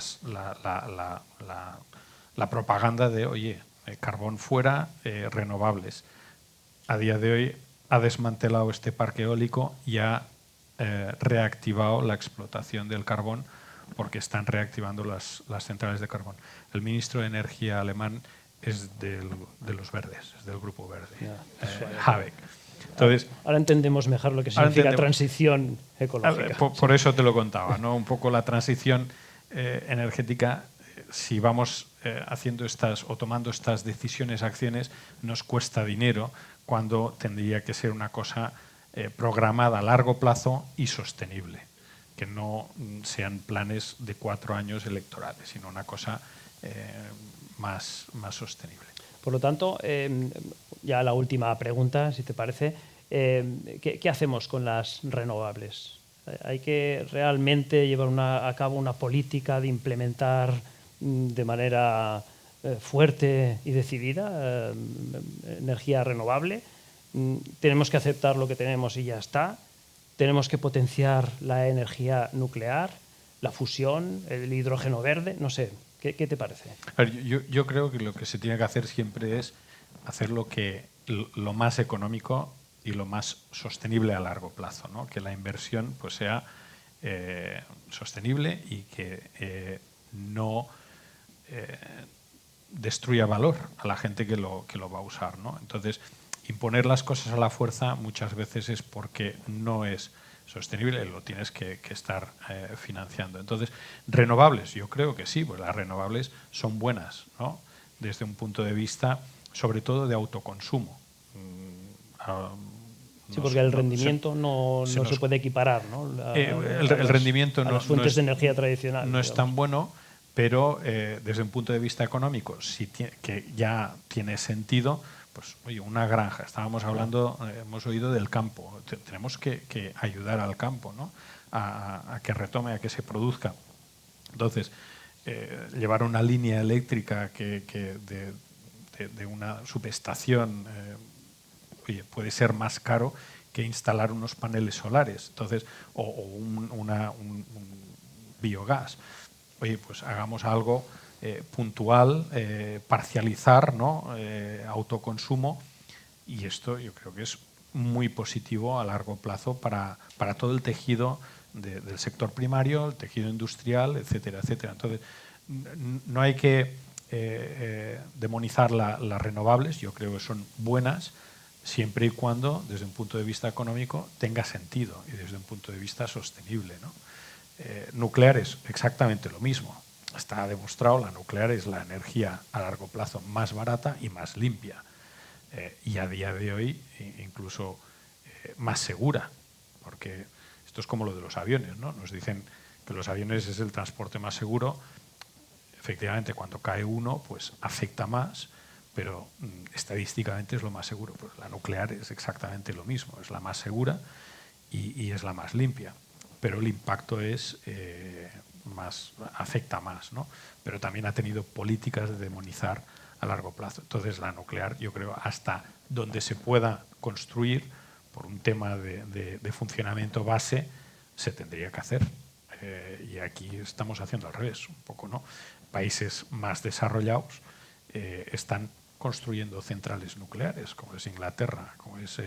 propaganda de, oye, carbón fuera, renovables. A día de hoy ha desmantelado este parque eólico y ha reactivado la explotación del carbón, porque están reactivando las centrales de carbón. El ministro de Energía alemán es de los verdes, es del Grupo Verde, Habeck. Entonces, ahora entendemos mejor lo que significa transición ecológica. Por eso te lo contaba, ¿no? Un poco la transición energética, si vamos haciendo o tomando estas decisiones, acciones, nos cuesta dinero, cuando tendría que ser una cosa programada a largo plazo y sostenible, que no sean planes de 4 años electorales, sino una cosa más sostenible. Por lo tanto, ya la última pregunta, si te parece, ¿qué hacemos con las renovables? ¿Hay que realmente llevar a cabo una política de implementar de manera fuerte y decidida energía renovable? ¿Tenemos que aceptar lo que tenemos y ya está? ¿Tenemos que potenciar la energía nuclear, la fusión, el hidrógeno verde? No sé. ¿Qué te parece? A ver, yo creo que lo que se tiene que hacer siempre es hacer lo más económico y lo más sostenible a largo plazo, ¿no? Que la inversión pues sea sostenible y que no destruya valor a la gente que lo va a usar, ¿no? Entonces, imponer las cosas a la fuerza muchas veces es porque no es sostenible, lo tienes que estar financiando. Entonces, renovables, yo creo que sí, pues las renovables son buenas, ¿no? Desde un punto de vista, sobre todo, de autoconsumo. Sí, porque el rendimiento no se puede equiparar, ¿no? El rendimiento a las fuentes de energía tradicional. No es tan bueno, pero desde un punto de vista económico, que ya tiene sentido. Pues, oye, una granja, estábamos hablando, hemos oído del campo, tenemos que ayudar al campo, ¿no? a que retome, a que se produzca. Entonces, llevar una línea eléctrica de una subestación oye, puede ser más caro que instalar unos paneles solares, entonces, o un biogás. Oye, pues hagamos algo puntual, parcializar, ¿no? Autoconsumo, y esto yo creo que es muy positivo a largo plazo para todo el tejido del sector primario, el tejido industrial, etcétera, etcétera. Entonces, no hay que demonizar las renovables, yo creo que son buenas, siempre y cuando, desde un punto de vista económico, tenga sentido y desde un punto de vista sostenible, ¿no? Nucleares, exactamente lo mismo. Está demostrado, la nuclear es la energía a largo plazo más barata y más limpia. Y a día de hoy incluso más segura, porque esto es como lo de los aviones, ¿no? Nos dicen que los aviones es el transporte más seguro. Efectivamente, cuando cae uno, pues afecta más, pero estadísticamente es lo más seguro. Pues la nuclear es exactamente lo mismo, es la más segura y es la más limpia, pero el impacto es afecta más, ¿no? Pero también ha tenido políticas de demonizar a largo plazo. Entonces, la nuclear, yo creo, hasta donde se pueda construir por un tema de funcionamiento base, se tendría que hacer. Y aquí estamos haciendo al revés, un poco, ¿no? Países más desarrollados están construyendo centrales nucleares, como es Inglaterra, como es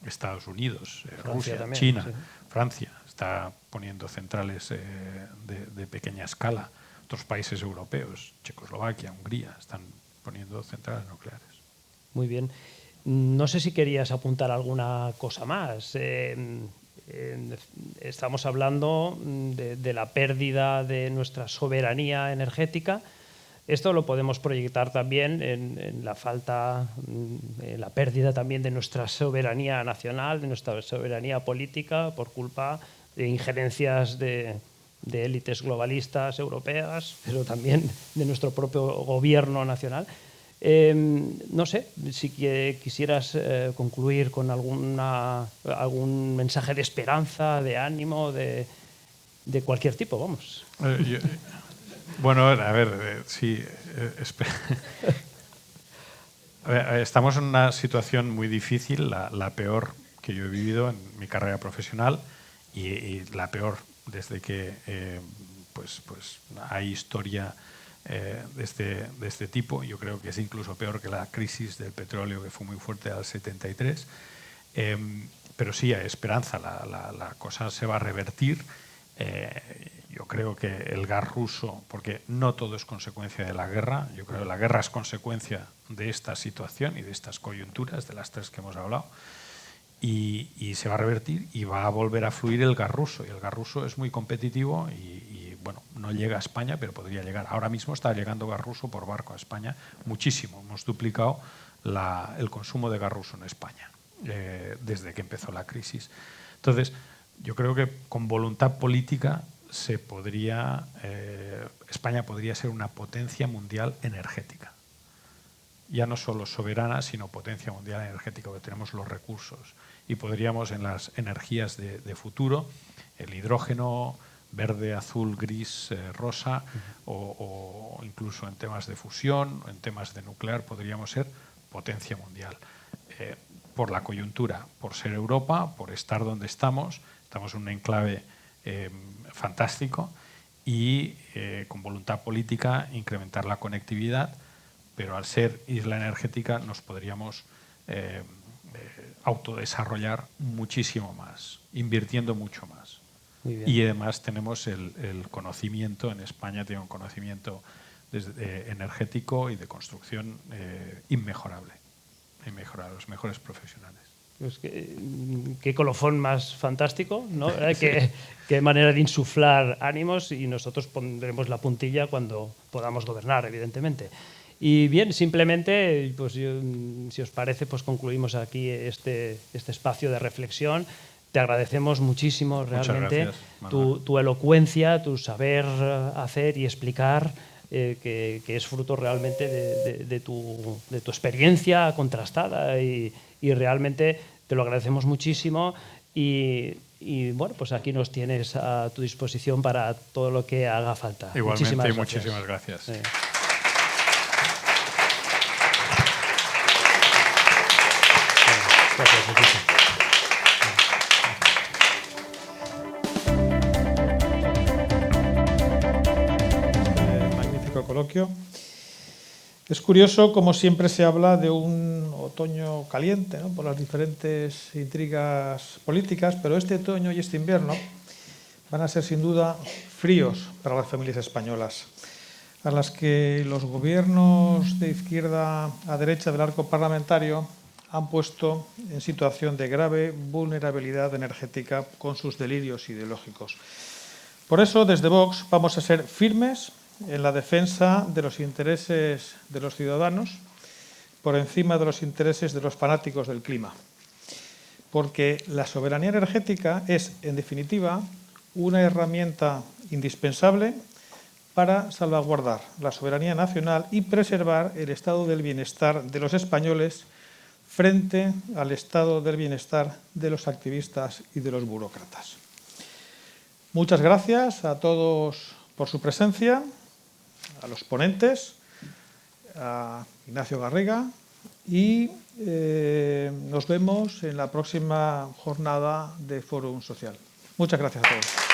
Estados Unidos, Rusia, también, China, sí. Francia está poniendo centrales de pequeña escala. Otros países europeos, Checoslovaquia, Hungría, están poniendo centrales nucleares. Muy bien. No sé si querías apuntar alguna cosa más. Estamos hablando de la pérdida de nuestra soberanía energética. Esto lo podemos proyectar también en la falta, en la pérdida también de nuestra soberanía nacional, de nuestra soberanía política por culpa de injerencias de élites globalistas europeas, pero también de nuestro propio gobierno nacional. No sé, si quisieras concluir con algún mensaje de esperanza, de ánimo, de cualquier tipo, vamos. Bueno, a ver, sí. A ver, estamos en una situación muy difícil, la peor que yo he vivido en mi carrera profesional y la peor desde que pues hay historia de este tipo. Yo creo que es incluso peor que la crisis del petróleo, que fue muy fuerte al 73. Pero sí, hay esperanza, la cosa se va a revertir. Yo creo que el gas ruso, porque no todo es consecuencia de la guerra, yo creo que la guerra es consecuencia de esta situación y de estas coyunturas, de las tres que hemos hablado, y se va a revertir y va a volver a fluir el gas ruso. Y el gas ruso es muy competitivo y bueno, no llega a España, pero podría llegar. Ahora mismo está llegando gas ruso por barco a España muchísimo. Hemos duplicado el consumo de gas ruso en España desde que empezó la crisis. Entonces, yo creo que con voluntad política España podría ser una potencia mundial energética. Ya no solo soberana, sino potencia mundial energética, porque tenemos los recursos. Y podríamos en las energías de futuro, el hidrógeno verde, azul, gris, rosa, o incluso en temas de fusión, en temas de nuclear, podríamos ser potencia mundial. Por la coyuntura, por ser Europa, por estar donde estamos en un enclave fantástico y con voluntad política incrementar la conectividad, pero al ser isla energética nos podríamos autodesarrollar muchísimo más, invirtiendo mucho más. Y además tenemos el conocimiento, en España tiene un conocimiento energético y de construcción inmejorable, los mejores profesionales. Pues qué colofón más fantástico, ¿no? Qué manera de insuflar ánimos, y nosotros pondremos la puntilla cuando podamos gobernar, evidentemente. Y bien, simplemente, pues si os parece, pues concluimos aquí este espacio de reflexión. Te agradecemos muchísimo realmente tu elocuencia, tu saber hacer y explicar, que es fruto realmente de tu experiencia contrastada y realmente te lo agradecemos muchísimo y bueno, pues aquí nos tienes a tu disposición para todo lo que haga falta. Igualmente, muchísimas gracias. Sí. Gracias. Magnífico coloquio. Es curioso, como siempre se habla de un otoño caliente, ¿no?, por las diferentes intrigas políticas, pero este otoño y este invierno van a ser sin duda fríos para las familias españolas, a las que los gobiernos de izquierda a derecha del arco parlamentario han puesto en situación de grave vulnerabilidad energética con sus delirios ideológicos. Por eso, desde Vox vamos a ser firmes en la defensa de los intereses de los ciudadanos por encima de los intereses de los fanáticos del clima. Porque la soberanía energética es, en definitiva, una herramienta indispensable para salvaguardar la soberanía nacional y preservar el estado del bienestar de los españoles frente al estado del bienestar de los activistas y de los burócratas. Muchas gracias a todos por su presencia, a los ponentes, a Ignacio Garriga, y nos vemos en la próxima jornada de Fórum Social. Muchas gracias a todos.